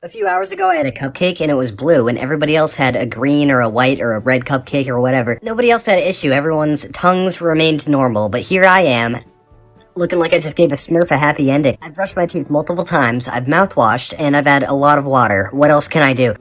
A few hours ago, I had a cupcake and it was blue, and everybody else had a green or a white or a red cupcake or whatever. Nobody else had an issue. Everyone's tongues remained normal, but here I am, looking like I just gave a Smurf a happy ending. I've brushed my teeth multiple times, I've mouthwashed, and I've had a lot of water. What else can I do?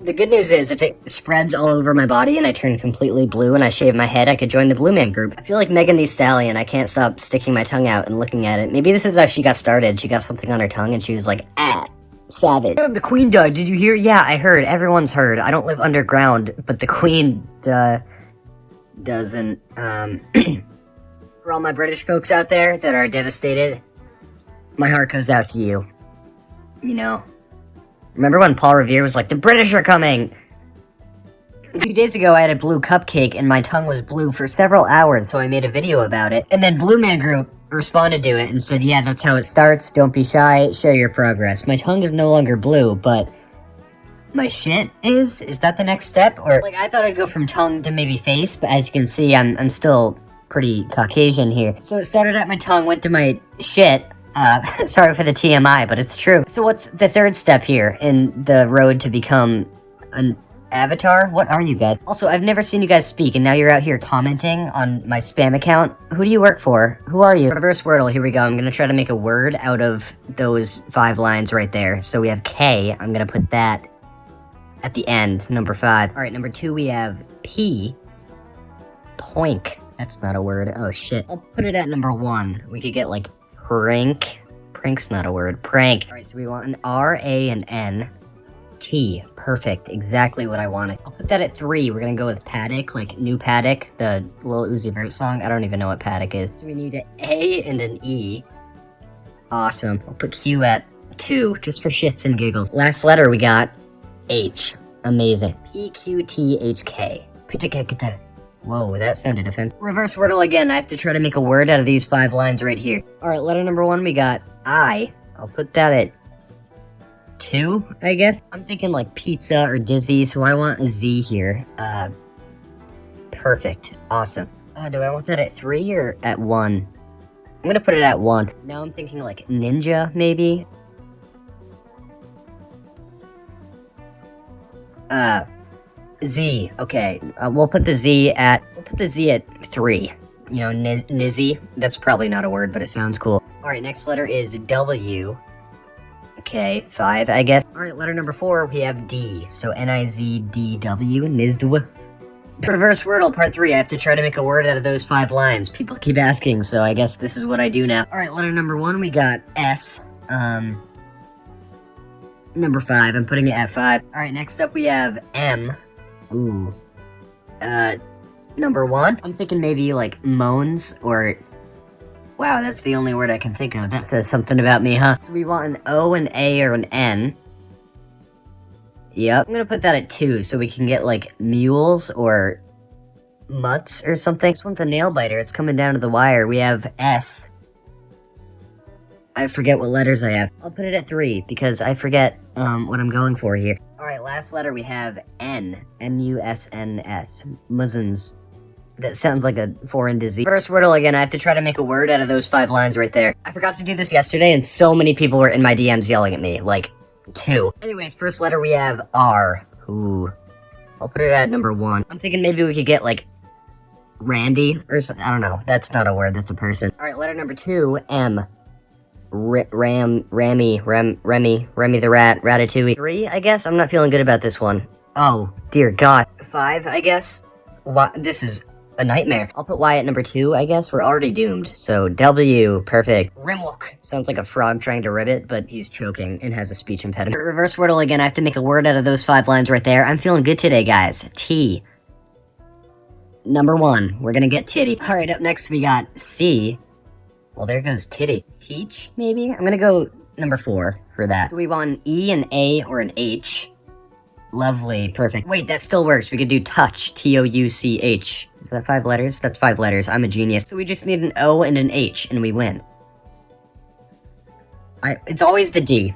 The good news is, if it spreads all over my body and I turn completely blue and I shave my head, I could join the Blue Man group. I feel like Megan Thee Stallion. I can't stop sticking my tongue out and looking at it. Maybe this is how she got started. She got something on her tongue and she was like, ah, savage. The Queen died. Did you hear? Yeah, I heard. Everyone's heard. I don't live underground, but the Queen, doesn't. For all my British folks out there that are devastated, my heart goes out to you. You know? Remember when Paul Revere was like, the British are coming? A few days ago, I had a blue cupcake and my tongue was blue for several hours, so I made a video about it. And then Blue Man Group responded to it and said, yeah, that's how it starts. Don't be shy. Share your progress. My tongue is no longer blue, but my shit is? Is that the next step? Or, like, I thought I'd go from tongue to maybe face, but as you can see, I'm still pretty Caucasian here. So it started at my tongue, went to my shit. Sorry for the TMI, but it's true. So what's the third step here in the road to become an avatar? What are you guys? Also, I've never seen you guys speak, and now you're out here commenting on my spam account. Who do you work for? Who are you? Reverse Wordle, here we go. I'm gonna try to make a word out of those 5 lines right there. So we have K, I'm gonna put that at the end, number 5. All right, number 2, we have P. Poink. That's not a word. Oh, shit. I'll put it at number 1. We could get, like, prank. Prank's not a word. Prank. All right, so we want an R, A, and N. T. Perfect. Exactly what I wanted. I'll put that at 3. We're gonna go with Paddock, like New Paddock, the Lil Uzi Vert song. I don't even know what Paddock is. So we need an A and an E. Awesome. I'll put Q at 2, just for shits and giggles. Last letter we got H. Amazing. P-Q-T-H-K. Pitakakata. Whoa, that sounded offensive. Reverse Wordle again. I have to try to make a word out of these 5 lines right here. Alright, letter number 1, we got I. I'll put that at 2, I guess. I'm thinking like pizza or dizzy, so I want a Z here. Perfect. Awesome. Do I want that at 3 or at 1? I'm gonna put it at 1. Now I'm thinking like ninja, maybe? Z. Okay, we'll put the Z at 3. You know, Nizzy. That's probably not a word, but it sounds cool. Alright, next letter is W. Okay, 5, I guess. Alright, letter number 4, we have D. So N-I-Z-D-W, Nizdw. Reverse Wordle, part 3. I have to try to make a word out of those 5 lines. People keep asking, so I guess this is what I do now. Alright, letter number 1, we got S. Number 5, I'm putting it at 5. Alright, next up we have M. Ooh. Number 1, I'm thinking maybe like moans or... Wow, that's the only word I can think of. That says something about me, huh? So we want an O, an A, or an N. Yep. I'm gonna put that at 2 so we can get like mules or mutts or something. This one's a nail biter. It's coming down to the wire. We have S. I forget what letters I have. I'll put it at 3 because I forget what I'm going for here. Alright, last letter we have N. M-U-S-N-S. Muzzins. That sounds like a foreign disease. First Wordle again, I have to try to make a word out of those 5 lines right there. I forgot to do this yesterday and so many people were in my DMs yelling at me. Like, 2. Anyways, first letter we have R. Ooh. I'll put it at number 1. I'm thinking maybe we could get like Randy or something. I don't know. That's not a word, that's a person. Alright, letter number 2, M. Remy the rat, Ratatouille. 3, I guess? I'm not feeling good about this one. Oh, dear God. 5, I guess? This is a nightmare. I'll put Y at number 2, I guess. We're already doomed. So, W. Perfect. Rimwalk. Sounds like a frog trying to ribbit, but he's choking and has a speech impediment. Reverse Wordle again. I have to make a word out of those 5 lines right there. I'm feeling good today, guys. T. Number 1. We're gonna get titty. Alright, up next we got C. Well, there goes titty. Teach, maybe? I'm gonna go number 4 for that. Do we want an E, an A, or an H? Lovely. Perfect. Wait, that still works. We could do touch. T-O-U-C-H. Is that 5 letters? That's 5 letters. I'm a genius. So we just need an O and an H, and we win. It's always the D.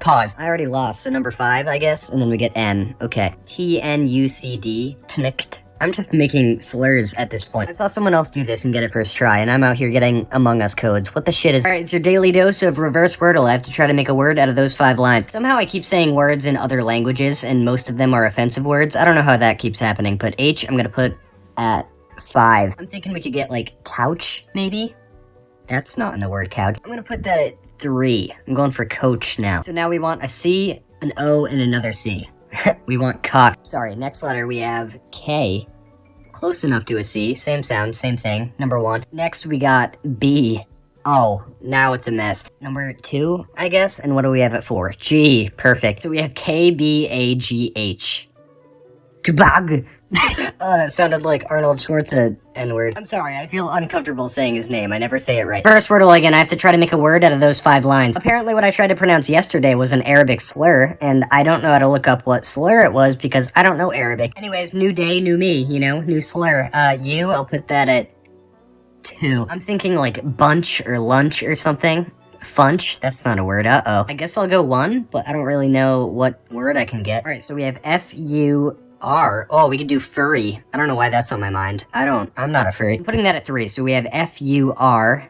Pause. I already lost, so number 5, I guess, and then we get N. Okay. T-N-U-C-D. Tnicked. I'm just making slurs at this point. I saw someone else do this and get it first try, and I'm out here getting Among Us codes. What the shit is— Alright, it's your daily dose of reverse Wordle. I have to try to make a word out of those 5 lines. Somehow I keep saying words in other languages, and most of them are offensive words. I don't know how that keeps happening, but H, I'm gonna put at 5. I'm thinking we could get, like, couch, maybe? That's not in the word couch. I'm gonna put that at 3. I'm going for coach now. So now we want a C, an O, and another C. We want cock. Sorry, next letter we have K. Close enough to a C. Same sound, same thing. Number 1. Next we got B. Oh, now it's a mess. Number 2, I guess. And what do we have at 4? G. Perfect. So we have K-B-A-G-H. Kabag. Oh, that sounded like Arnold Schwarzenegger N-word. I'm sorry, I feel uncomfortable saying his name. I never say it right. First Wordle again, I have to try to make a word out of those 5 lines. Apparently what I tried to pronounce yesterday was an Arabic slur, and I don't know how to look up what slur it was because I don't know Arabic. Anyways, new day, new me, you know, new slur. I'll put that at 2. I'm thinking like bunch or lunch or something. Funch? That's not a word, uh-oh. I guess I'll go 1, but I don't really know what word I can get. Alright, so we have F-U... Oh, we could do furry. I don't know why that's on my mind. I'm not a furry. I'm putting that at 3, so we have F-U-R-B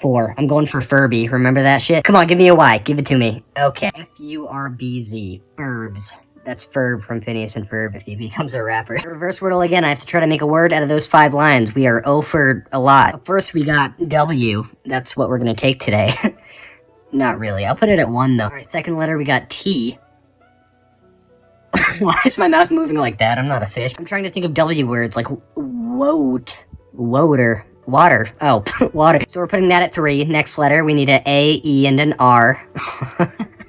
4. I'm going for Furby. Remember that shit? Come on, give me a Y. Give it to me. Okay. F-U-R-B-Z. Furbs. That's Ferb from Phineas and Ferb if he becomes a rapper. Reverse Wordle again. I have to try to make a word out of those 5 lines. We are O for a lot. Up first, we got W. That's what we're gonna take today. Not really. I'll put it at 1, though. Alright, second letter, we got T. Why is my mouth moving like that? I'm not a fish. I'm trying to think of W words like woat, woter, water. Oh, water. So we're putting that at 3. Next letter, we need an A, E, and an R.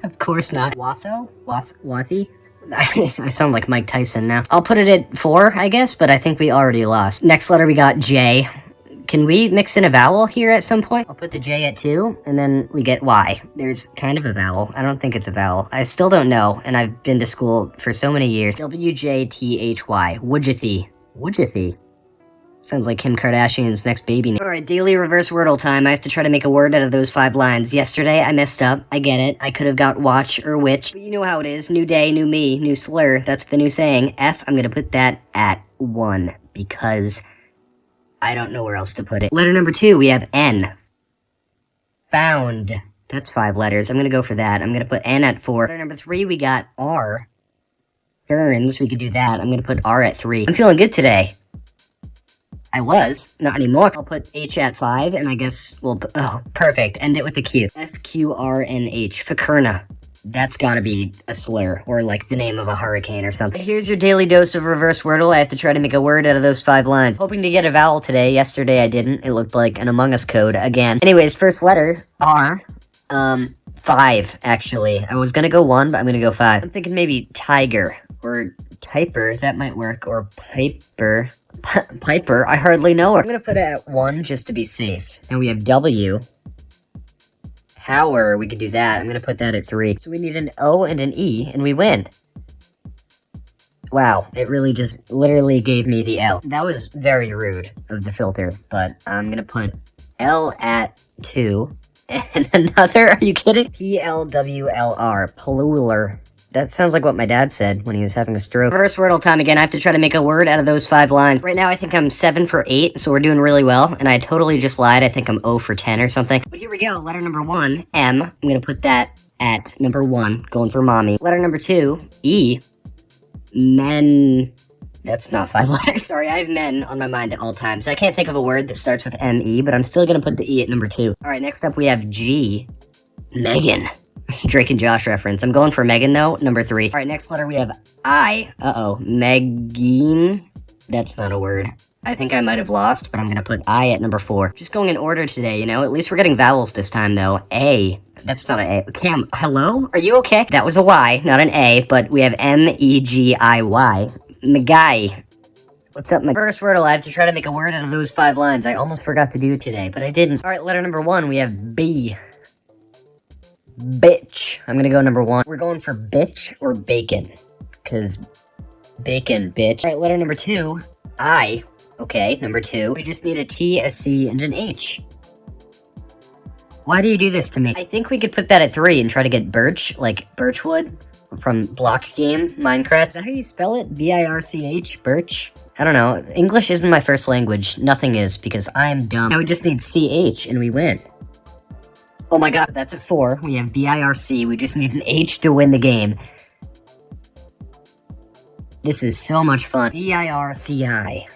Of course not. Watho? Wathy? I sound like Mike Tyson now. I'll put it at 4, I guess, but I think we already lost. Next letter, we got J. Can we mix in a vowel here at some point? I'll put the J at 2, and then we get Y. There's kind of a vowel. I don't think it's a vowel. I still don't know, and I've been to school for so many years. W-J-T-H-Y. Wujathy. Wujathy. Sounds like Kim Kardashian's next baby name. Alright, daily reverse Wordle time. I have to try to make a word out of those 5 lines. Yesterday, I messed up. I get it. I could have got watch or witch. But you know how it is. New day, new me, new slur. That's the new saying. F, I'm gonna put that at 1, because I don't know where else to put it. Letter number 2, we have N. Found. That's 5 letters. I'm gonna go for that. I'm gonna put N at 4. Letter number 3, we got R. Ferns, we could do that. I'm gonna put R at 3. I'm feeling good today. I was. Not anymore. I'll put H at 5, and I guess we'll oh, perfect. End it with a Q. F-Q-R-N-H. Fakurna. That's gotta be a slur, or like the name of a hurricane or something. Here's your daily dose of reverse Wordle. I have to try to make a word out of those 5 lines. Hoping to get a vowel today. Yesterday I didn't. It looked like an Among Us code again. Anyways, first letter, R. 5, actually. I was gonna go 1, but I'm gonna go 5. I'm thinking maybe tiger, or typer. That might work, or piper. Piper, I hardly know her. I'm gonna put it at 1 just to be safe. And we have W. Power, we could do that. I'm gonna put that at 3. So we need an O and an E, and we win. Wow, it really just literally gave me the L. That was very rude of the filter, but I'm gonna put L at 2. And another, are you kidding? P-L-W-L-R, plural. That sounds like what my dad said when he was having a stroke. Reverse Wordle time again. I have to try to make a word out of those 5 lines. Right now, I think I'm 7 for 8, so we're doing really well. And I totally just lied. I think I'm 0 for 10 or something. But here we go. Letter number 1, M. I'm going to put that at number 1, going for mommy. Letter number 2, E. Men. That's not 5 letters. Sorry, I have men on my mind at all times. I can't think of a word that starts with M-E, but I'm still going to put the E at number 2. All right, next up we have G. Megan. Drake and Josh reference. I'm going for Megan, though. Number 3. All right, next letter we have I. Uh-oh. Megan. That's not a word. I think I might have lost, but I'm going to put I at number 4. Just going in order today, you know? At least we're getting vowels this time, though. A. That's not an A. Cam, hello? Are you okay? That was a Y, not an A, but we have M-E-G-I-Y. Megai. What's up, my first Wordle? I have to try to make a word out of those 5 lines. I almost forgot to do it today, but I didn't. All right, letter number 1, we have B. Bitch. I'm gonna go number 1. We're going for bitch or bacon. Because bacon, bitch. Alright, letter number 2. I. Okay, number 2. We just need a T, a C, and an H. Why do you do this to me? I think we could put that at 3 and try to get birch, like birchwood. from Block Game, Minecraft. Is that how you spell it? B-I-R-C-H? Birch? I don't know. English isn't my first language. Nothing is, because I'm dumb. Now we just need C-H, and we win. Oh my god, that's a 4. We have B-I-R-C. We just need an H to win the game. This is so much fun. B-I-R-C-I.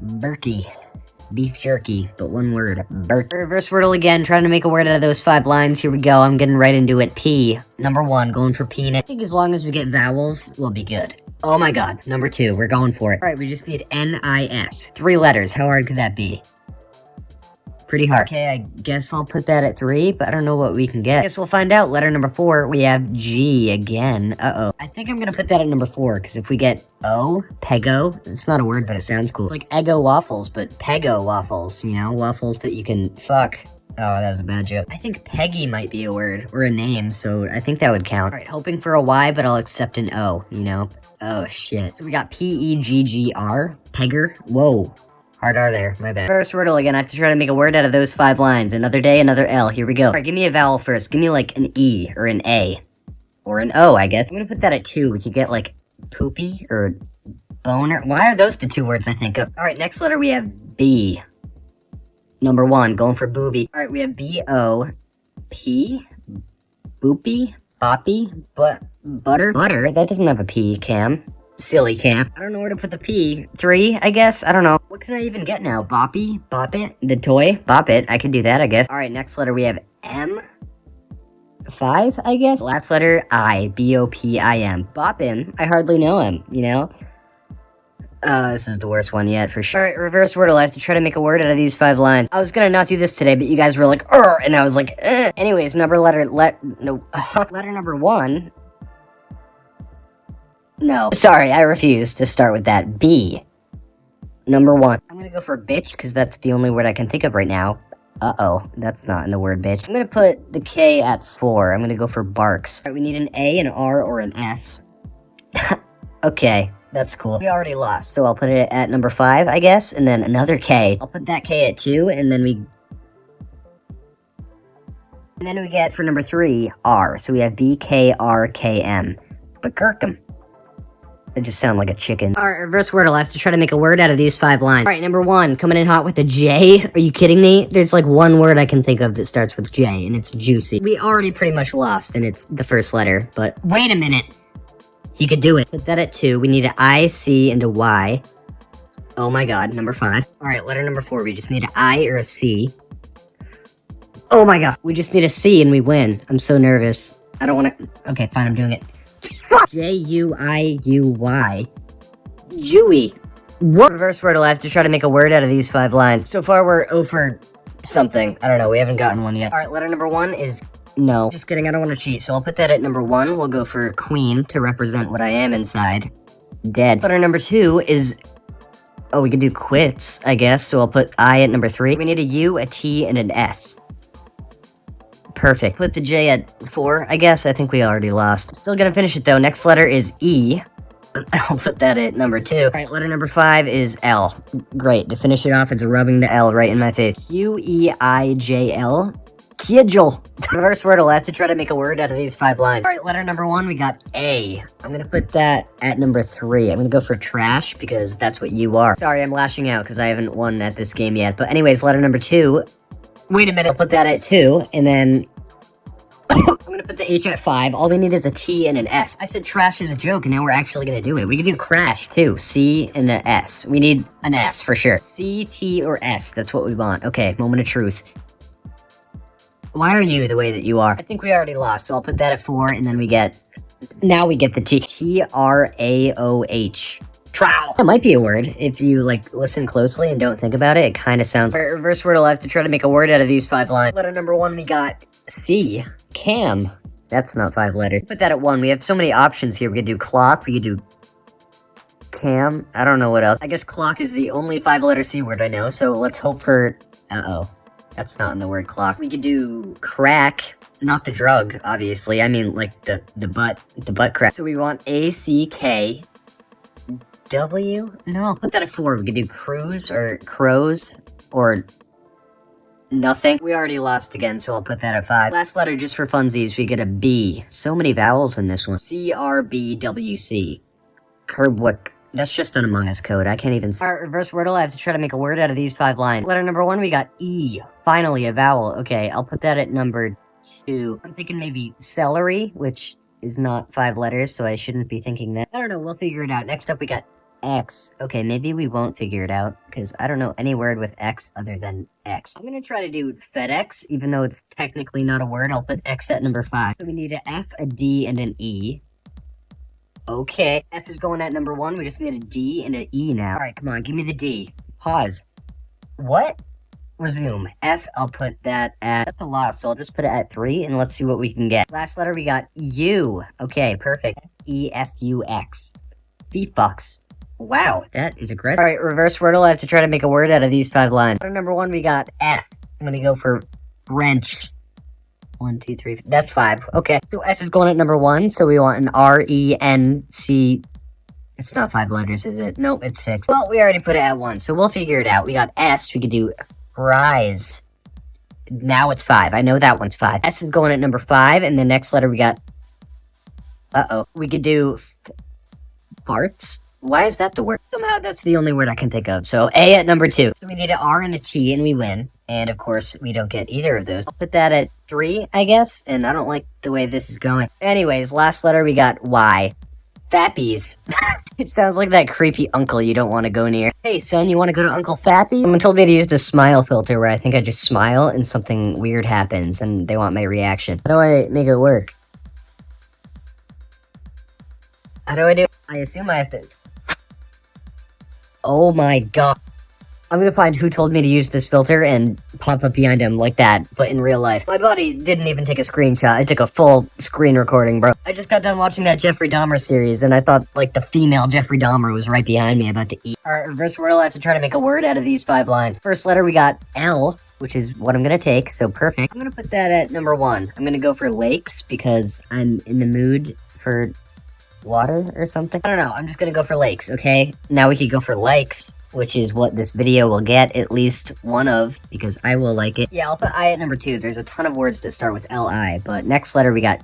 Berkey. Beef jerky, but one word. Berkey. Reverse wordle again, trying to make a word out of those 5 lines. Here we go, I'm getting right into it. P. Number 1, going for peanut. I think as long as we get vowels, we'll be good. Oh my god. Number 2, we're going for it. Alright, we just need N-I-S. 3 letters, how hard could that be? Pretty hard. Okay, I guess I'll put that at 3, but I don't know what we can get. I guess we'll find out. Letter number 4, we have G again. Uh-oh. I think I'm gonna put that at number 4, because if we get O, Pego, it's not a word, but it sounds cool. It's like Eggo waffles, but Pego waffles, you know? Waffles that you can fuck. Oh, that was a bad joke. I think Peggy might be a word, or a name, so I think that would count. Alright, hoping for a Y, but I'll accept an O, you know? Oh, shit. So we got P-E-G-G-R, Pegger, whoa. Hard R there, my bad. First wordle again, I have to try to make a word out of those 5 lines. Another day, another L, here we go. Alright, give me a vowel first. Give me like an E, or an A. Or an O, I guess. I'm gonna put that at 2. We could get like poopy, or boner. Why are those the 2 words I think of? Alright, next letter we have B. Number 1, going for booby. Alright, we have B-O-P. Boopy? Boppy? Butter? Butter? That doesn't have a P, Cam. Silly Cam. I don't know where to put the P. 3, I guess? I don't know. What can I even get now? Boppy? Bop it? The toy? Bop it. I can do that, I guess. Alright, next letter we have M. 5, I guess? Last letter, I. B-O-P-I-M. Bop him. I hardly know him, you know? This is the worst one yet, for sure. Alright, reverse wordle. I have to try to make a word out of these 5 lines. I was gonna not do this today, but you guys were like, and I was like, Anyways, letter number 1. No. Sorry, I refuse to start with that. B. Number 1. I'm gonna go for bitch, because that's the only word I can think of right now. Uh-oh, that's not in the word bitch. I'm gonna put the K at 4. I'm gonna go for barks. Alright, we need an A, an R, or an S. Okay, that's cool. We already lost, so I'll put it at number 5, I guess, and then another K. I'll put that K at 2, and then we get, for number 3, R. So we have B-K-R-K-M. Bakirkum. I just sound like a chicken. Alright, reverse wordle. I have to try to make a word out of these 5 lines. Alright, number 1, coming in hot with a J. Are you kidding me? There's like one word I can think of that starts with J, and it's juicy. We already pretty much lost, and it's the first letter, but wait a minute. You could do it. Put that at 2. We need an I, C, and a Y. Oh my god, number 5. Alright, letter number 4. We just need an I or a C. Oh my god. We just need a C and we win. I'm so nervous. I don't want to... Okay, fine, I'm doing it. J-U-I-U-Y. Jewy. What? Reverse wordle. I have to try to make a word out of these 5 lines. So far, we're 0 for something. I don't know. We haven't gotten one yet. Alright, letter number 1 is... No. Just kidding. I don't want to cheat. So I'll put that at number 1. We'll go for queen to represent what I am inside. Dead. Letter number 2 is... Oh, we could do quits, I guess. So I'll put I at number 3. We need a U, a T, and an S. Perfect. Put the J at 4, I guess. I think we already lost. Still gonna finish it, though. Next letter is E. I'll put that at number 2. Alright, letter number 5 is L. Great. To finish it off, it's rubbing the L right in my face. Q-E-I-J-L. Kidjel. Reverse wordle. I have to try to make a word out of these 5 lines. Alright, letter number 1, we got A. I'm gonna put that at number 3. I'm gonna go for trash, because that's what you are. Sorry, I'm lashing out, because I haven't won at this game yet. But anyways, letter number 2... Wait a minute, I'll put that at 2, and then... I'm gonna put the H at 5. All we need is a T and an S. I said trash is a joke, and now we're actually gonna do it. We could do crash, too. C and an S. We need an S, for sure. C, T, or S. That's what we want. Okay, moment of truth. Why are you the way that you are? I think we already lost, so I'll put that at 4, and then we get... Now we get the T. T-R-A-O-H. Trow. That might be a word. If you, like, listen closely and don't think about it, it kind of sounds... Reverse wordle, I have to try to make a word out of these 5 lines. Letter number 1, we got C. Cam. That's not 5 letters. Put that at 1. We have so many options here. We could do clock. We could do cam. I don't know what else. I guess clock is the only 5-letter C word I know, so let's hope for... Uh-oh. That's not in the word clock. We could do crack. Not the drug, obviously. I mean, like, the butt crack. So we want A-C-K... W? No. Put that at 4. We could do cruise or crows or Nothing. We already lost again, so I'll put that at 5. Last letter, just for funsies, we get a B. So many vowels in this one. CRBWC. Kerbwick. That's just an Among Us code. I can't even... Alright, reverse wordle. I have to try to make a word out of these 5 lines. Letter number 1, we got E. Finally, a vowel. Okay, I'll put that at number 2. I'm thinking maybe celery, which is not 5 letters, so I shouldn't be thinking that. I don't know, we'll figure it out. Next up, we got X. Okay, maybe we won't figure it out, because I don't know any word with X other than X. I'm gonna try to do FedEx, even though it's technically not a word. I'll put X at number 5. So we need an F, a D, and an E. Okay, F is going at number 1. We just need a D and an E now. Alright, come on, give me the D. Pause. What? Resume. F, I'll put that at... That's a loss, so I'll just put it at 3, and let's see what we can get. Last letter, we got U. Okay, perfect. E-F-U-X. F-U-X. Wow, that is aggressive. Alright, reverse wordle. I have to try to make a word out of these 5 lines. Letter number 1, we got F. I'm gonna go for French. 1, 2, 3. That's 5. Okay. So F is going at number 1, so we want an R-E-N-C... It's not 5 letters, is it? Nope, it's 6. Well, we already put it at 1, so we'll figure it out. We got S. We could do fries. Now it's 5. I know that one's 5. S is going at number 5, and the next letter we got... Uh-oh. We could do... farts? Why is that the word? Somehow that's the only word I can think of. So A at number 2. So we need an R and a T and we win. And of course, we don't get either of those. I'll put that at 3, I guess. And I don't like the way this is going. Anyways, last letter we got Y. Fappies. It sounds like that creepy uncle you don't want to go near. Hey son, you want to go to Uncle Fappy? Someone told me to use the smile filter where I think I just smile and something weird happens and they want my reaction. How do I make it work? How do I do it? I assume I have to... Oh my god. I'm gonna find who told me to use this filter and pop up behind him like that, but in real life. My buddy didn't even take a screenshot. I took a full screen recording, bro. I just got done watching that Jeffrey Dahmer series, and I thought, like, the female Jeffrey Dahmer was right behind me about to eat. Alright, reverse wordle, I have to try to make a word out of these 5 lines. First letter, we got L, which is what I'm gonna take, so perfect. I'm gonna put that at number 1. I'm gonna go for lakes, because I'm in the mood for... water or something? I don't know. I'm just gonna go for lakes, okay? Now we could go for likes, which is what this video will get at least one of, because I will like it. Yeah, I'll put I at number 2. There's a ton of words that start with L-I, but next letter we got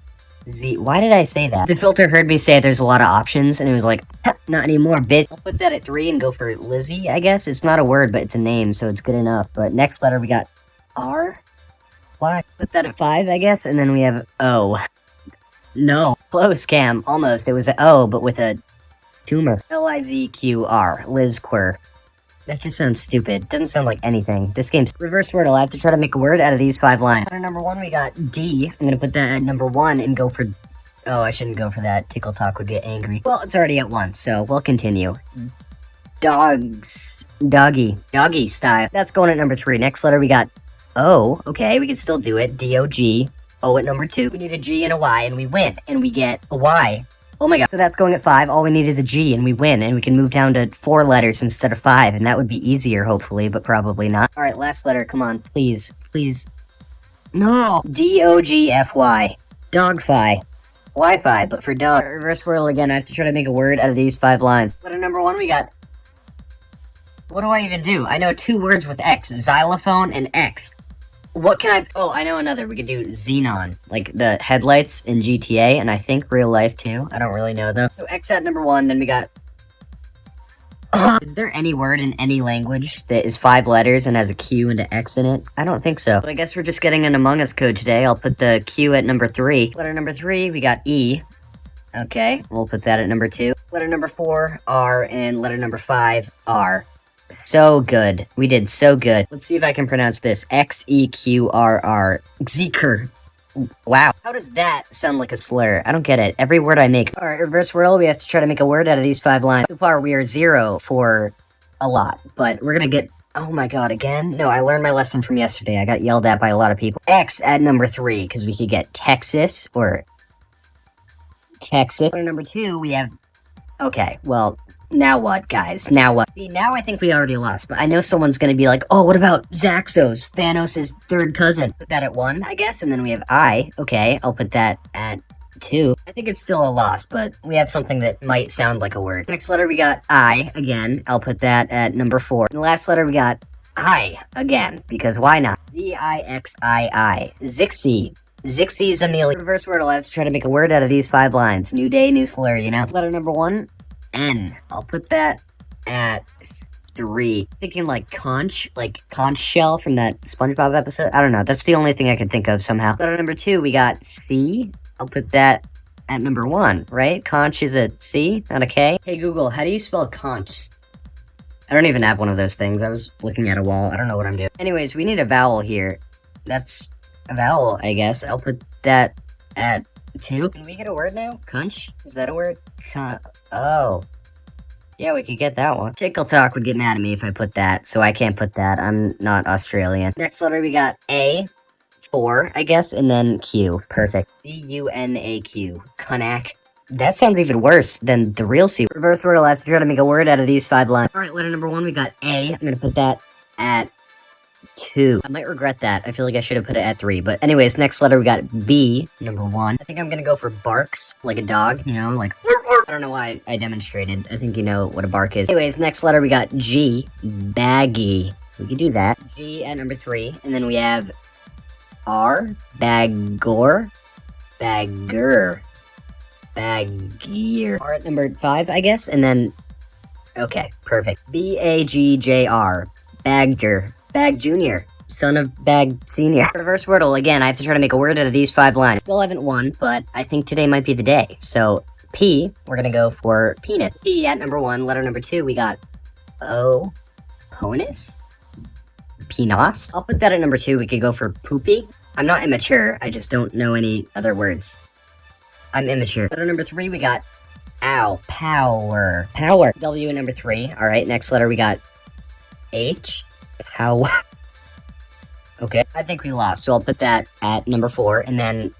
Z. Why did I say that? The filter heard me say there's a lot of options, and it was like, not anymore, bitch. I'll put that at 3 and go for Lizzie, I guess. It's not a word, but it's a name, so it's good enough. But next letter we got R? Why? Put that at 5, I guess, and then we have O. No. Close, Cam. Almost. It was an O, but with a tumor. L-I-Z-Q-R. Lizquer. That just sounds stupid. Doesn't sound like anything. This game's reverse wordle. I have to try to make a word out of these 5 lines. Letter number 1, we got D. I'm gonna put that at number 1 and go for... Oh, I shouldn't go for that. Tickle Talk would get angry. Well, it's already at 1, so we'll continue. Dogs. Doggy. Doggy style. That's going at number 3. Next letter, we got O. Okay, we can still do it. D-O-G. O at number 2. We need a G and a Y, and we win. And we get a Y. Oh my god. So that's going at 5. All we need is a G, and we win. And we can move down to 4 letters instead of 5. And that would be easier, hopefully, but probably not. Alright, last letter. Come on. Please. Please. No. D-O-G-F-Y. Dogfi. Wi-Fi, but for dog. Reverse wordle again. I have to try to make a word out of these 5 lines. Letter number 1, we got... What do I even do? I know 2 words with X. Xylophone and X. What can I... Oh, I know another. We could do xenon. Like the headlights in GTA, and I think real life, too. I don't really know, though. So X at number 1, then we got... Is there any word in any language that is 5 letters and has a Q and an X in it? I don't think so. But I guess we're just getting an Among Us code today. I'll put the Q at number 3. Letter number 3, we got E. Okay, we'll put that at number 2. Letter number 4, R, and letter number 5, R. So good. We did so good. Let's see if I can pronounce this. X-E-Q-R-R. Xeker. Wow. How does that sound like a slur? I don't get it. Every word I make. Alright, reverse wordle. We have to try to make a word out of these 5 lines. So far, we are 0 for a lot. But we're gonna get... Oh my god, again? No, I learned my lesson from yesterday. I got yelled at by a lot of people. X at number 3, because we could get Texas or... Texas. Letter number 2, we have... Okay, well... Now what, guys? Now what? See, now I think we already lost, but I know someone's gonna be like, oh, what about Zaxos, Thanos' 3rd cousin? Put that at 1, I guess, and then we have I. Okay, I'll put that at 2. I think it's still a loss, but we have something that might sound like a word. Next letter, we got I, again. I'll put that at number 4. And the last letter, we got I, again, because why not? Zixii. Zixi. Zixi's Amelia. Reverse wordle, I have to try to make a word out of these 5 lines. New day, new slur, you know? Letter number 1, N. I'll put that at 3. Thinking like conch shell from that SpongeBob episode. I don't know. That's the only thing I can think of somehow. Letter number 2, we got C. I'll put that at number 1, right? Conch is a C, not a K. Hey Google, how do you spell conch? I don't even have one of those things. I was looking at a wall. I don't know what I'm doing. Anyways, we need a vowel here. That's a vowel, I guess. I'll put that at 2. Can we get a word now? Conch? Is that a word? Oh. Yeah, we could get that one. Tickle Talk would get mad at me if I put that, so I can't put that. I'm not Australian. Next letter, we got A. 4, I guess, and then Q. Perfect. C-U-N-A-Q. Cunnack. That sounds even worse than the real C. Reverse word, I'll have to try to make a word out of these 5 lines. Alright, letter number 1, we got A. I'm gonna put that at 2. I might regret that. I feel like I should have put it at 3. But anyways, next letter, we got B, number 1. I think I'm gonna go for barks, like a dog, you know, like... I don't know why I demonstrated. I think you know what a bark is. Anyways, next letter, we got G, baggy. We can do that. G at number 3. And then we have R, baggor, bagger. Baggear. R at number 5, I guess, and then... Okay, perfect. B-A-G-J-R. Bagger. Bag Junior. Son of Bag Senior. Reverse wordle, again, I have to try to make a word out of these 5 lines. Still haven't won, but I think today might be the day. So, P, we're gonna go for penis. P at number 1, letter number 2, we got O. Ponus? Penos? I'll put that at number 2, we could go for poopy. I'm not immature, I just don't know any other words. I'm immature. Letter number 3, we got ow, power. Power. W at number 3. All right, next letter, we got H, power. Okay, I think we lost, so I'll put that at number 4, and then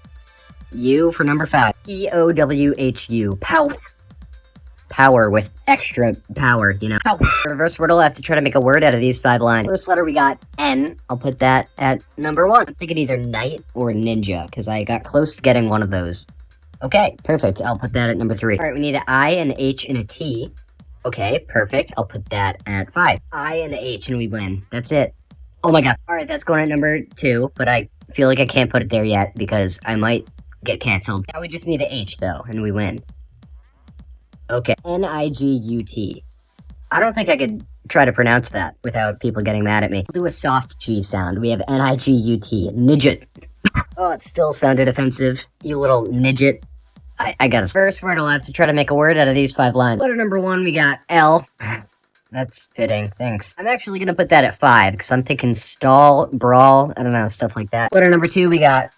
U for number 5. P-O-W-H-U, power. Power with extra power, you know. Power. Reverse word, I'll have to try to make a word out of these 5 lines. First letter, we got N. I'll put that at number 1. I'm thinking either knight or ninja, because I got close to getting one of those. Okay, perfect. I'll put that at number 3. All right, we need an I, an H, and a T. Okay, perfect. I'll put that at 5. I and a H, and we win. That's it. Oh my god. All right, that's going at number 2, but I feel like I can't put it there yet because I might get canceled. Now we just need an H, though, and we win. Okay. N-I-G-U-T. I don't think I could try to pronounce that without people getting mad at me. We'll do a soft G sound. We have N-I-G-U-T. Nidget. Oh, it still sounded offensive. You little midget. I got a first word. I'll have to try to make a word out of these 5 lines. Letter number 1, we got L. That's fitting. Thanks. I'm actually going to put that at 5, because I'm thinking stall, brawl, I don't know, stuff like that. Letter number 2, we got...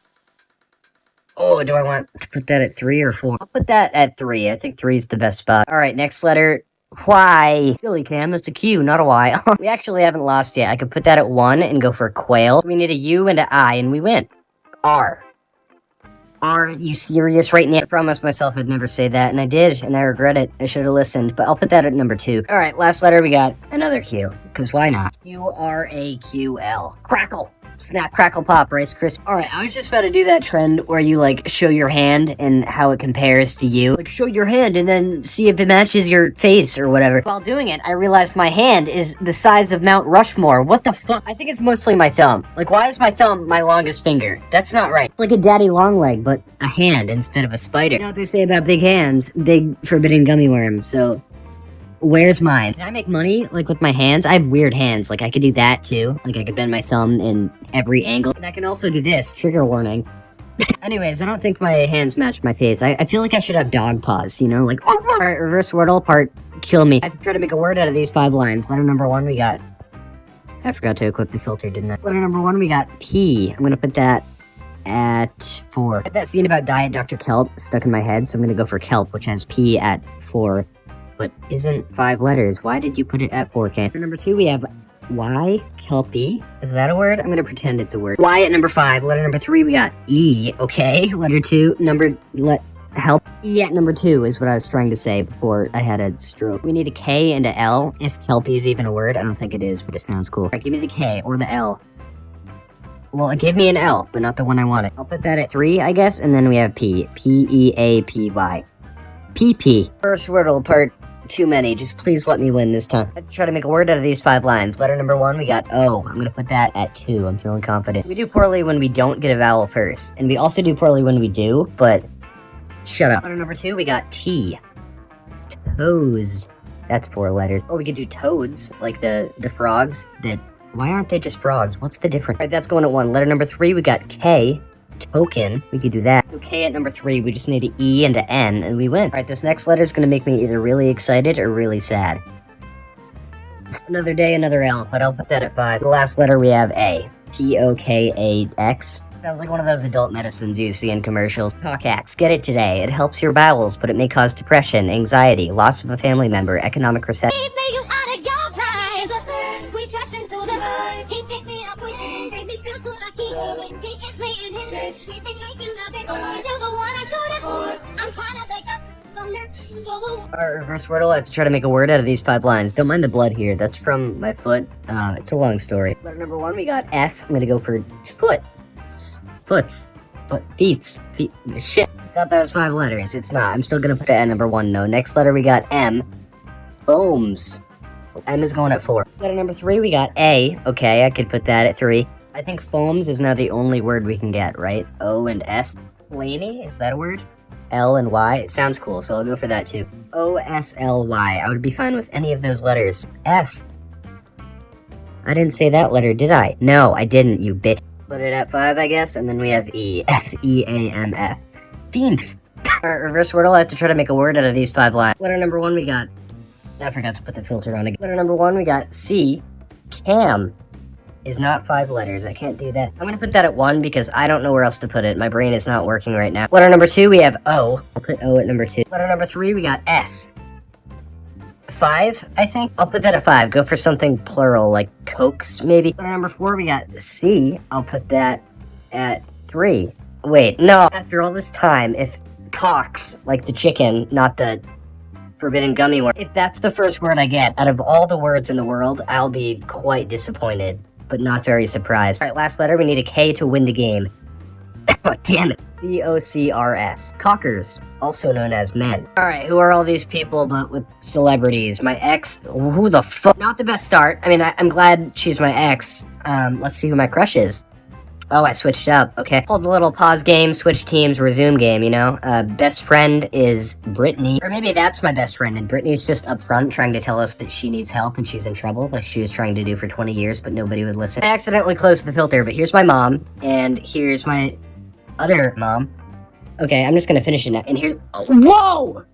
Oh, do I want to put that at 3 or 4? I'll put that at 3. I think 3 is the best spot. Alright, next letter... Y. Silly Cam, it's a Q, not a Y. We actually haven't lost yet. I could put that at 1 and go for quail. We need a U and an I, and we win. R. Are you serious right now? I promised myself I'd never say that, and I did, and I regret it. I should have listened, but I'll put that at number 2. Alright, last letter, we got another Q, because why not? Q-R-A-Q-L. Crackle. Snap, crackle, pop, Rice Krispies. Alright, I was just about to do that trend where you, like, show your hand and how it compares to you. Like, show your hand and then see if it matches your face or whatever. While doing it, I realized my hand is the size of Mount Rushmore. What the fuck? I think it's mostly my thumb. Like, why is my thumb my longest finger? That's not right. It's like a daddy long leg, but a hand instead of a spider. You know what they say about big hands? Big forbidden gummy worm, so... Where's mine? Can I make money, like, with my hands? I have weird hands. Like, I could do that, too. Like, I could bend my thumb in every angle. And I can also do this. Trigger warning. Anyways, I don't think my hands match my face. I feel like I should have dog paws, you know? Like, alright, reverse wordle part, kill me. I have to try to make a word out of these 5 lines. Letter number 1, we got... I forgot to equip the filter, didn't I? Letter number 1, we got P. I'm gonna put that at 4. I had that scene about Diet Dr. Kelp stuck in my head, so I'm gonna go for Kelp, which has P at 4. But isn't 5 letters. Why did you put it at 4, Ken? Number 2, we have Y, Kelpie. Is that a word? I'm gonna pretend it's a word. Y at number 5. Letter number 3, we got E. Okay. Letter 2, help. E at number 2 is what I was trying to say before I had a stroke. We need a K and a L. If Kelpie is even a word, I don't think it is, but it sounds cool. Alright, give me the K or the L. Well, it gave me an L, but not the one I wanted. I'll put that at 3, I guess, and then we have P. P-E-A-P-Y. PP. First wordle part too many. Just please let me win this time. Let's try to make a word out of these 5 lines. Letter number 1, we got O. I'm gonna put that at 2. I'm feeling confident. We do poorly when we don't get a vowel first. And we also do poorly when we do, but shut up. Letter number 2, we got T. Toes. That's 4 letters. Oh, we could do toads, like the frogs that... Why aren't they just frogs? What's the difference? All right, that's going at 1. Letter number 3, we got K. Token. We could do that. Okay, at number 3, we just need an E and an N, and we win. All right, this next letter is going to make me either really excited or really sad. Another day, another L, but I'll put that at 5. The last letter, we have A. T-O-K-A-X. Sounds like one of those adult medicines you see in commercials. Talkax. Get it today. It helps your bowels, but it may cause depression, anxiety, loss of a family member, economic recession. Our reverse wordle, I have to try to make a word out of these 5 lines. Don't mind the blood here. That's from my foot. It's a long story. Letter number 1, we got F. I'm gonna go for foot. Foots. But feet. Shit. Thought that was 5 letters. It's not. I'm still gonna put that at number 1. No. Next letter, we got M. Foams. M is going at 4. Letter number 3, we got A. Okay, I could put that at 3. I think foams is now the only word we can get, right? O and S. Laney? Is that a word? L and Y? It sounds cool, so I'll go for that too. O-S-L-Y. I would be fine with any of those letters. F. I didn't say that letter, did I? No, I didn't, you bitch. Put it at 5, I guess, and then we have E. F-E-A-M-F. Thief. Our reverse wordle, I have to try to make a word out of these 5 lines. Letter number 1, we got... I forgot to put the filter on again. Letter number 1, we got C. Cam. Is not 5 letters. I can't do that. I'm gonna put that at 1 because I don't know where else to put it. My brain is not working right now. Letter number 2, we have O. I'll put O at number 2. Letter number 3, we got S. 5, I think? I'll put that at 5. Go for something plural, like cokes, maybe. Letter number 4, we got C. I'll put that at 3. Wait, no. After all this time, if cocks, like the chicken, not the forbidden gummy one, if that's the first word I get, out of all the words in the world, I'll be quite disappointed. But not very surprised. Alright, last letter, we need a K to win the game. Oh, damn it. C-O-C-R-S. Cockers, also known as men. Alright, who are all these people but with celebrities? My ex, who the fuck? Not the best start. I mean, I'm glad she's my ex. Let's see who my crush is. Oh, I switched up. Okay. Hold a little pause game, switch teams, resume game, you know? Best friend is Brittany. Or maybe that's my best friend, and Brittany's just up front trying to tell us that she needs help and she's in trouble, like she was trying to do for 20 years, but nobody would listen. I accidentally closed the filter, but here's my mom, and here's my other mom. Okay, I'm just gonna finish it now. And here's... Oh, whoa!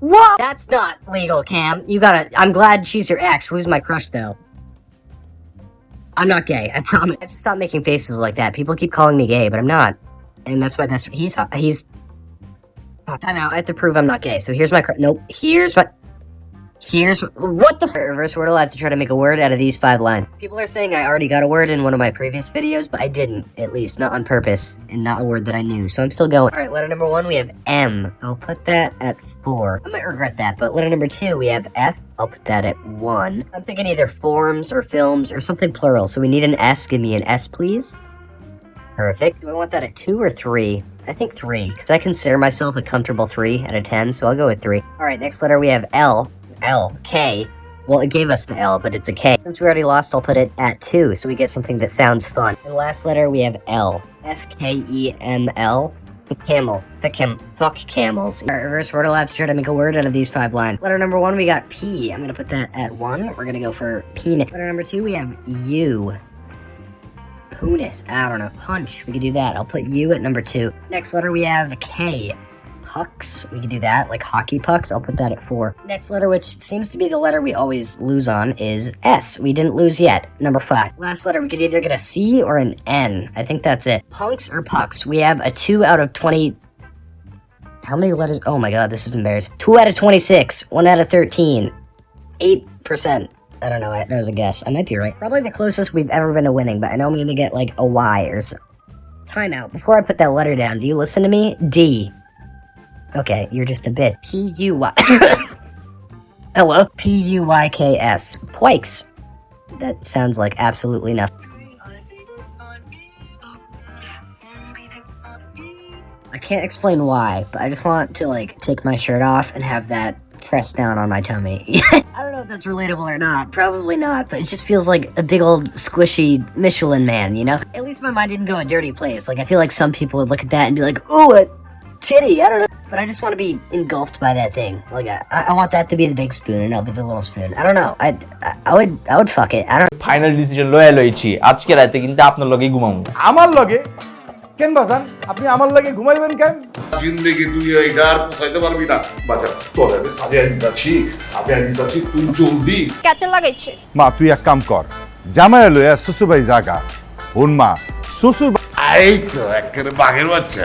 Whoa! That's not legal, Cam. You gotta... I'm glad she's your ex. Who's my crush, though? I'm not gay, I promise. I have to stop making faces like that. People keep calling me gay, but I'm not. And that's my best... He's... Oh, time out. I have to prove I'm not gay. So here's my... Nope. Here's my... What the... Reverse wordle, I have to try to make a word out of these 5 lines. People are saying I already got a word in one of my previous videos, but I didn't. At least, not on purpose. And not a word that I knew. So I'm still going. Alright, letter number 1, we have M. I'll put that at 4. I might regret that, but letter number 2, we have F. I'll put that at 1. I'm thinking either forms or films or something plural. So we need an S. Give me an S, please. Perfect. Do I want that at 2 or 3? I think 3, because I consider myself a comfortable 3 out of 10, so I'll go with 3. Alright, next letter we have L. L. K. Well, it gave us the L, but it's a K. Since we already lost, I'll put it at 2, so we get something that sounds fun. And last letter, we have L. F-K-E-M-L. Camel. Fuck camels. Alright, reverse wordle, I have to try to make a word out of these 5 lines. Letter number 1, we got P. I'm gonna put that at 1. We're gonna go for penis. Letter number 2, we have U. Punis. I don't know. Punch. We could do that. I'll put U at number 2. Next letter, we have K. Pucks. We could do that, like hockey pucks. I'll put that at 4. Next letter, which seems to be the letter we always lose on, is S. We didn't lose yet. Number 5. Last letter, we could either get a C or an N. I think that's it. Punks or pucks. We have a 2 out of 20... How many letters? Oh my god, this is embarrassing. 2 out of 26. 1 out of 13. 8%. I don't know. That was a guess. I might be right. Probably the closest we've ever been to winning, but I know I'm going to get like a Y or so. Timeout. Before I put that letter down, do you listen to me? D. Okay, you're just a bit. P-U-Y. Hello? P-U-Y-K-S. Pikes. That sounds like absolutely nothing. I can't explain why, but I just want to, like, take my shirt off and have that pressed down on my tummy. I don't know if that's relatable or not. Probably not, but it just feels like a big old squishy Michelin man, you know? At least my mind didn't go a dirty place. Like, I feel like some people would look at that and be like, ooh, a titty, I don't know. But I just want to be engulfed by that thing. Like, I want that to be the big spoon and I'll be the little spoon. I don't know. I would fuck it. I don't final decision লয়ে লইছি আজকে রাতে কিন্তু আপনার লগেই ঘুমাবো আমার লগে কেন বাজান আপনি আমার লগে ঘুমাইবেন কেন জিন্দেগি তুই এইটার পোষাইতে পারবি না বাজার তোর আমি সাজিয়ে দিতাছি তুই জলদি ক্যাচে লাগাইছে মা তুই এক কাম কর জামাই লইয়া শ্বশুর বাড়ি জাগা ওন মা শ্বশুর এই তো একেবারে বাঘের বাচ্চা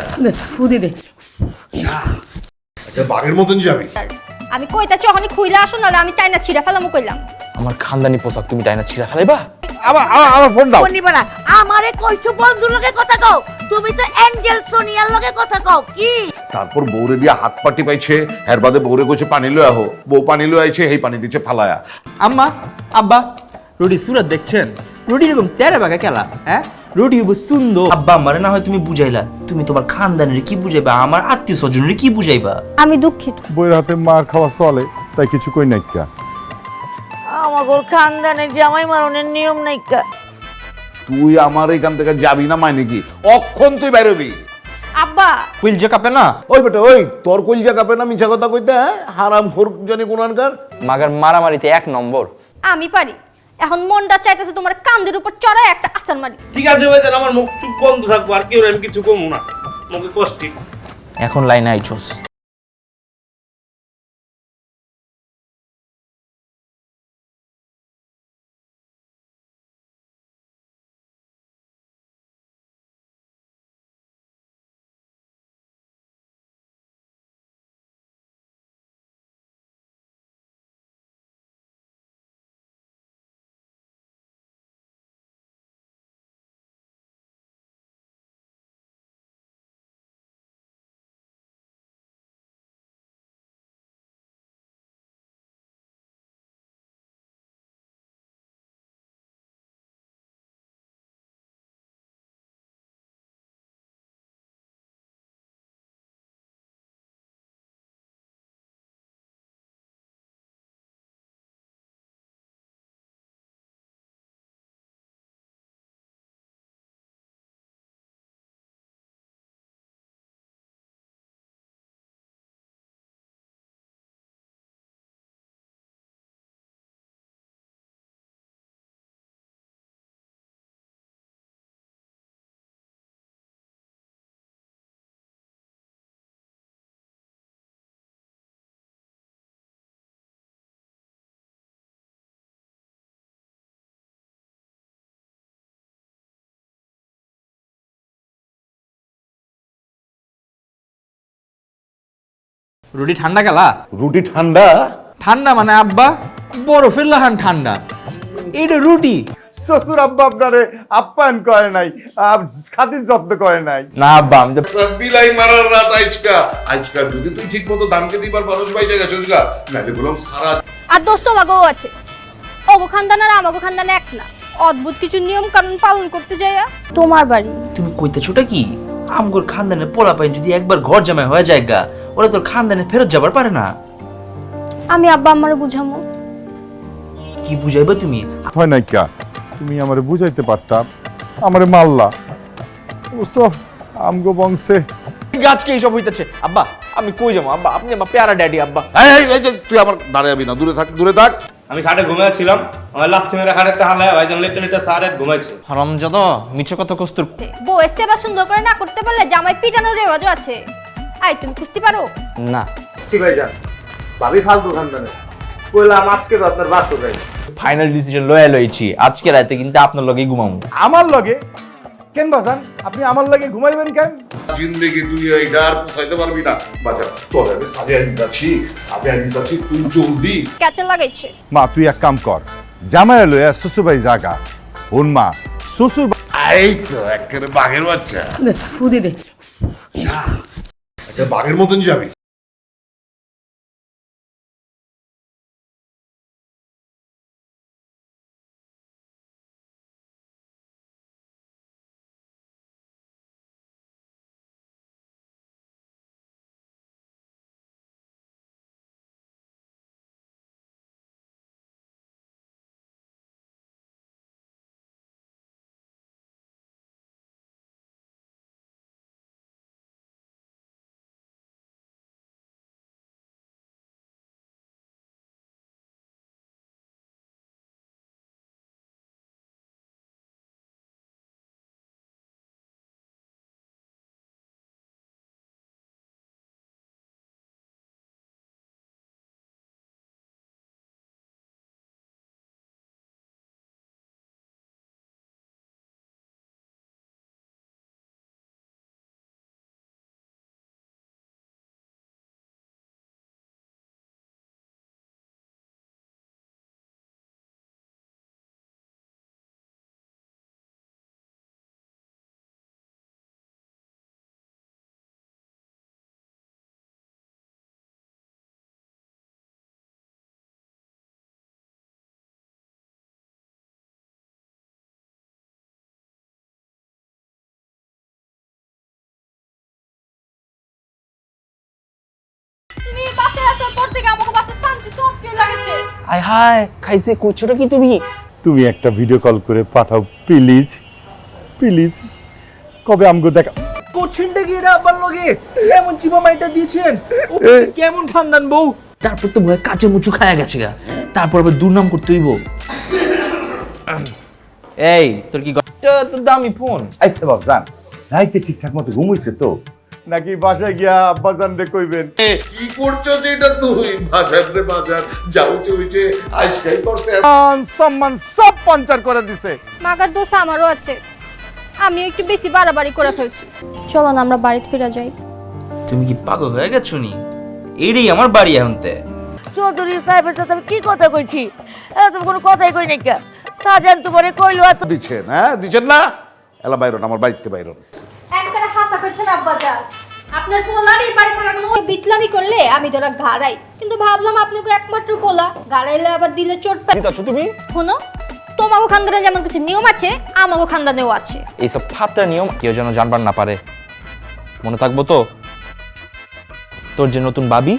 ফুদি দে আচ্ছা বাঘের মতন যাবি আমি কইতাছি ওখানে খুইলা আসো নালে আমি টাইনা ছিড়া ফেলামু কইলাম আমার খানদানি পোশাক তুমি টাইনা ছিঁড়া ফেলাইবা আমার ফোন দাও নিবারা আমারে কইছো বন্ধুর লগে কথা কও তুমি তো এঞ্জেল সোনিয়ার লগে কথা কও কি তারপর বউরে দিয়ে হাত পাটি পাইছে এর বাদে বউরে কইছে পানি লয়ে আহো বউ পানি লয়ে আইছে এই পানি দিচ্ছে ফালায়া আম্মা আব্বা রুডি সুরত দেখছেন রুডি এরকম তেরে বাগা খেলা হ্যাঁ রুডি সুন্দর আব্বা আমারে না হয় তুমি বুঝাইলা তুমি তোমার খানদানের কি বুঝাইবা আমার আত্মীয় স্বজনের কি বুঝাইবা আমি দুঃখিত বইয়ের হাতে মার খাওয়া চলে তাই কিছু কই নাই কা আমাগোর খানদানে জামাই মারনের নিয়ম নাই কা তুই আমার এখান থেকে যাবি না মানে কি অক্ষণ তুই বেরোবি আব্বা কুইল যে কাপে না ওই বেটা ওই তোর কইলজা কাপে না মিছা কথা কইতে হ্যাঁ হারাম খোর জানি কোনখানকার মাগার মারামারিতে এক নম্বর আমি পারি এখন মনটা চাইতেছে তোমার কান্দের উপর চড়ায় একটা আসার মারি ঠিক আছে ভাই তাহলে আমার মুখ চুপ বন্ধ থাকবো আর কেউ আমি কিছু কমু না মুখে কষ্ট এখন লাইনে আইছস রুডি ঠান্ডা গেলা রুটি ঠান্ডা ঠান্ডা মানে আব্বা বরফের লাহান ঠান্ডা এটা রুটি শ্বশুর আব্বা আপনারে আপ্যায়ন করে নাই খাতির যত্ন করে নাই না আব্বা আমি যে বিলাই মারার রাত আজকা যদি তুই ঠিক মতো দামকে দিবার মানুষ বাইরে গেছিস গা নালে বললাম সারা আর দোস্ত মাগও আছে ওগো খানদান আর আমাগো খানদান এক না অদ্ভুত কিছু নিয়ম কানুন পালন করতে যাইয়া তোমার বাড়ি তুমি কইতেছোটা কি আমগোর খানদানের পোলা পাইন যদি একবার ঘর জামাই হয়ে যায় গা ওরা তোর খানদানে ফেরত যাবার পারে না আমি আব্বা আমারে বুঝামু কি বুঝাইবা তুমি হয় নাই কা তুমি আমারে বুঝাইতে পারতাম আমারে মারলা ওসব আমগো বংশে গাছকে এইসব হইতেছে আব্বা আমি কই যাবো আব্বা আপনি আমার প্যারা ড্যাডি আব্বা এই যে তুই আমার দাঁড়াবি না দূরে থাক আমি খাটে ঘুমাইছিলাম আমার লাফ মেরে খাটে হালায় ভাইজান লেটে সারে ঘুমাইছে হারামজাদ মিছে কথা কস্তুর বউয়ের সেবা সুন্দর করে না করতে পারলে জামাই পিটানোর রেওয়াজও আছে আই তুমি কুস্তি পারো না ঠিক ভাইজান ভাবি ফালতু খানদানে কইলাম আজকে তো আপনার বাস হবে ফাইনাল ডিসিশন লয়ে লইছি আজকে রাতে কিন্তু আপনার লগেই ঘুমাবো আমার লগে কেন বাজান আপনি আমার লগে ঘুমাইবেন কেন জিন্দেগি তুই এইটার পোষাইতে পারবি না বাজার তোর আমি সাজিয়ে দিতাছি তুই জলদি ক্যাচে লাগাইছে মা তুই এক কাম কর জামাই লইয়া শ্বশুর বাড়ি জাগা ওন মা শ্বশুর এই তো একেবারে বাঘের বাচ্চা ফুদি দে আচ্ছা বাঘের মতন যাবি থেকে আমাকে বাসে শান্তি সব চলে গেছে। আয় হায় খাইছে করছোটা কি তুমি? তুমি একটা ভিডিও কল করে পাঠাও প্লিজ প্লিজ। কবে আমগো দেখা কোচিনটা কি এটা আব্বার লগে এমন চিপা মাইটা দিয়েছেন? ও, কেমন খানদান বউ? তারপর তো ভয় কাঁচে মুচু খায়া গেছে গা, তারপর আবার দুর্নাম করতে হইব। এই তোর কি তোর দামি ফোন? আইসে বাপ জান রাইতে ঠিকঠাক মতো ঘুমাইছে তো নাকি বাসায় গিয়া আব্বাজান রে কইবেন কি করছো যেটা তুই বাজার রে বাজার যাও চলছে আজকাই করছে সম্মান সব পাঞ্চার করে দিছে। মাগার দোষ আমারও আছে, আমিও একটু বেশি বাড়াবাড়ি করে ফেলছি। চলো না আমরা বাড়িতে ফিরে যাই। তুমি কি পাগল হয়ে গেছো নি? এইটাই আমার বাড়ি এখনতে। চৌধুরী সাহেবের সাথে আমি কি কথা কইছি? তুমি কোনো কথাই কই নাই কা? সাজান তোমারে কইলো এত দিচ্ছেন, হ্যাঁ দিচ্ছেন না? এলা বাইরন, আমার বাড়িতে বাইরন। একবারে হাসা করছেন আব্বাজান। আপনার পোলার এই বাড়ি কোনো ওই বিতলামি করলে আমি তোরা গাড়াই, কিন্তু ভাবলাম আপনাকে একমাত্র পোলা গাড়াইলে আবার দিলে চোট পাই। দিতাছো তুমি? শোনো, তোমাগো খানদানে যেমন কিছু নিয়ম আছে আমাগো খানদানেও আছে। এইসব ফাত্রা নিয়ম কেউ যেন জানবার না পারে, মনে থাকবো তো? তোর যে নতুন ভাবি